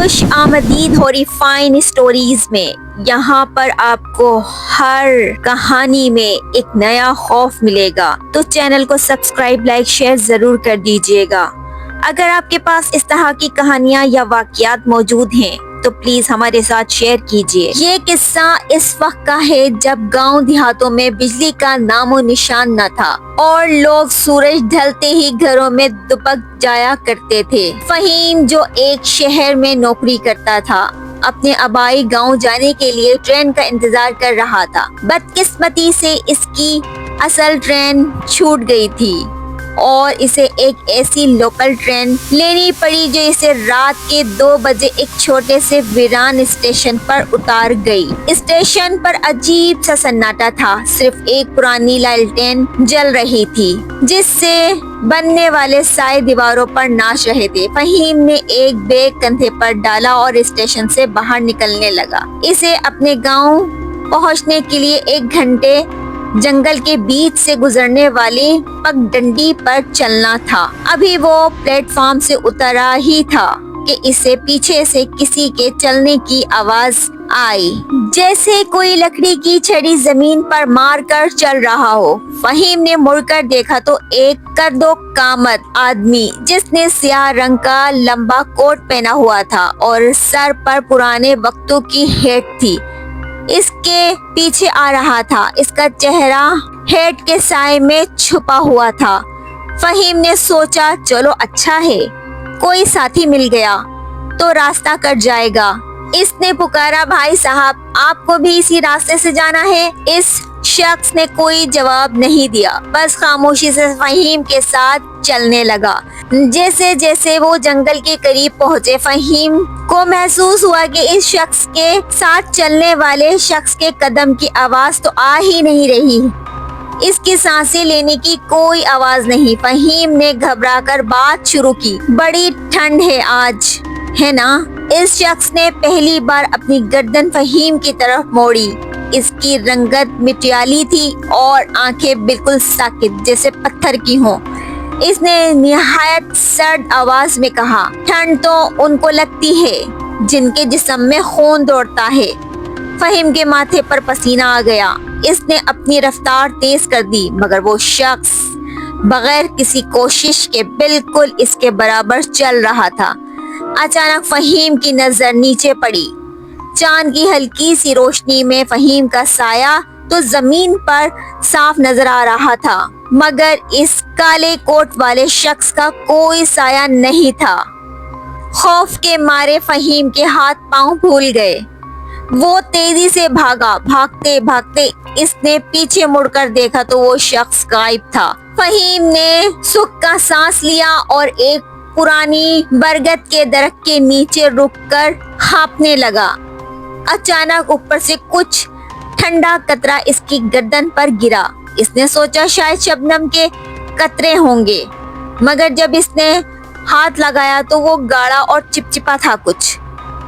خوش آمدید ہورifying اسٹوریز میں. یہاں پر آپ کو ہر کہانی میں ایک نیا خوف ملے گا. تو چینل کو سبسکرائب، لائک، شیئر ضرور کر دیجیے گا. اگر آپ کے پاس اس طرح کی کہانیاں یا واقعات موجود ہیں تو پلیز ہمارے ساتھ شیئر کیجیے. یہ قصہ اس وقت کا ہے جب گاؤں دیہاتوں میں بجلی کا نام و نشان نہ تھا اور لوگ سورج ڈھلتے ہی گھروں میں دبک جایا کرتے تھے. فہیم جو ایک شہر میں نوکری کرتا تھا، اپنے آبائی گاؤں جانے کے لیے ٹرین کا انتظار کر رہا تھا. بدقسمتی سے اس کی اصل ٹرین چھوٹ گئی تھی اور اسے ایک ایسی لوکل ٹرین لینی پڑی جو اسے رات کے 2 بجے ایک چھوٹے سے ویران اسٹیشن پر اتار گئی. اسٹیشن پر عجیب سا سناٹا تھا. صرف ایک پرانی لالٹین جل رہی تھی جس سے بننے والے سائے دیواروں پر ناچ رہے تھے. فہیم نے ایک بیگ کندھے پر ڈالا اور اسٹیشن سے باہر نکلنے لگا. اسے اپنے گاؤں پہنچنے کے لیے 1 گھنٹے جنگل کے بیچ سے گزرنے والی پگڈنڈی پر چلنا تھا. ابھی وہ پلیٹ فارم سے اترا ہی تھا کہ اسے پیچھے سے کسی کے چلنے کی آواز آئی، جیسے کوئی لکڑی کی چھڑی زمین پر مار کر چل رہا ہو. فہیم نے مڑ کر دیکھا تو ایک قد و قامت آدمی جس نے سیاہ رنگ کا لمبا کوٹ پہنا ہوا تھا اور سر پر پرانے وقتوں کی ہیٹ تھی، اس کے پیچھے آ رہا تھا. اس کا چہرہ ہیٹ کے سائے میں چھپا ہوا تھا. فہیم نے سوچا چلو اچھا ہے، کوئی ساتھی مل گیا تو راستہ کٹ جائے گا. اس نے پکارا، بھائی صاحب آپ کو بھی اسی راستے سے جانا ہے؟ اس شخص نے کوئی جواب نہیں دیا، بس خاموشی سے فہیم کے ساتھ چلنے لگا. جیسے جیسے وہ جنگل کے قریب پہنچے، فہیم کو محسوس ہوا کہ اس شخص کے ساتھ چلنے والے شخص کے قدم کی آواز تو آ ہی نہیں رہی. اس کی سانسیں لینے کی کوئی آواز نہیں. فہیم نے گھبرا کر بات شروع کی، بڑی ٹھنڈ ہے آج، ہے نا؟ اس شخص نے پہلی بار اپنی گردن فہیم کی طرف موڑی. اس کی رنگت مٹیالی تھی اور آنکھیں بالکل ساکت جیسے پتھر کی ہوں. اس نے نہایت سرد آواز میں کہا، ٹھنڈ تو ان کو لگتی ہے جن کے جسم میں خون دوڑتا ہے. فہیم کے ماتھے پر پسینہ آ گیا. اس نے اپنی رفتار تیز کر دی، مگر وہ شخص بغیر کسی کوشش کے بالکل اس کے برابر چل رہا تھا. اچانک فہیم کی نظر نیچے پڑی. چاند کی ہلکی سی روشنی میں فہیم کا سایہ تو زمین پر صاف نظر آ رہا تھا، مگر اس کالے کوٹ والے شخص کا کوئی سایہ نہیں تھا. خوف کے مارے فہیم کے ہاتھ پاؤں پھول گئے. وہ تیزی سے بھاگا. بھاگتے بھاگتے اس نے پیچھے مڑ کر دیکھا تو وہ شخص غائب تھا. فہیم نے سکھ کا سانس لیا اور ایک پرانی برگد کے درخت کے نیچے رک کر ہانپنے لگا. اچانک اوپر سے کچھ ٹھنڈا قطرہ اس کی گردن پر گرا. اس نے سوچا شاید شبنم کے قطرے ہوں گے، مگر جب اس نے ہاتھ لگایا تو وہ گاڑھا اور چپچپا تھا کچھ.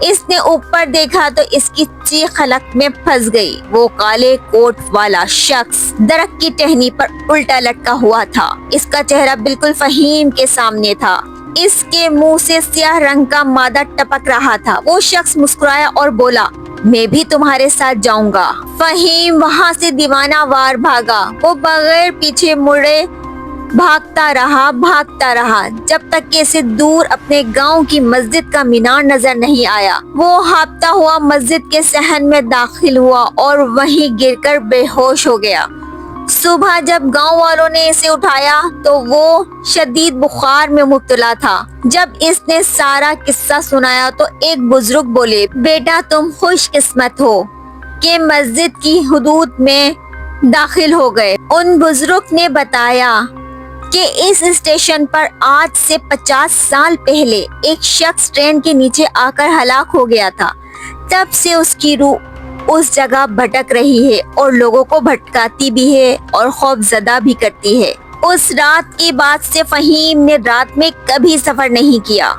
اس نے اوپر دیکھا تو اس کی چیخ حلق میں پھنس گئی. وہ کالے کوٹ والا شخص درخت کی ٹہنی پر الٹا لٹکا ہوا تھا. اس کا چہرہ بالکل فہیم کے سامنے تھا. اس کے منہ سے سیاہ رنگ کا مادہ ٹپک رہا تھا. وہ شخص مسکرایا اور بولا، میں بھی تمہارے ساتھ جاؤں گا. فہیم وہاں سے دیوانہ وار بھاگا. وہ بغیر پیچھے مڑے بھاگتا رہا جب تک کہ اسے دور اپنے گاؤں کی مسجد کا مینار نظر نہیں آیا. وہ ہانپتا ہوا مسجد کے صحن میں داخل ہوا اور وہیں گر کر بے ہوش ہو گیا. صبح جب گاؤں والوں نے اسے اٹھایا تو وہ شدید بخار میں مبتلا تھا. جب اس نے سارا قصہ سنایا تو ایک بزرگ بولے، بیٹا تم خوش قسمت ہو کہ مسجد کی حدود میں داخل ہو گئے. ان بزرگ نے بتایا کہ اس اسٹیشن پر آج سے 50 سال پہلے ایک شخص ٹرین کے نیچے آ کر ہلاک ہو گیا تھا. تب سے اس کی روح اس جگہ بھٹک رہی ہے اور لوگوں کو بھٹکاتی بھی ہے اور خوف زدہ بھی کرتی ہے. اس رات کے بعد سے فہیم نے رات میں کبھی سفر نہیں کیا.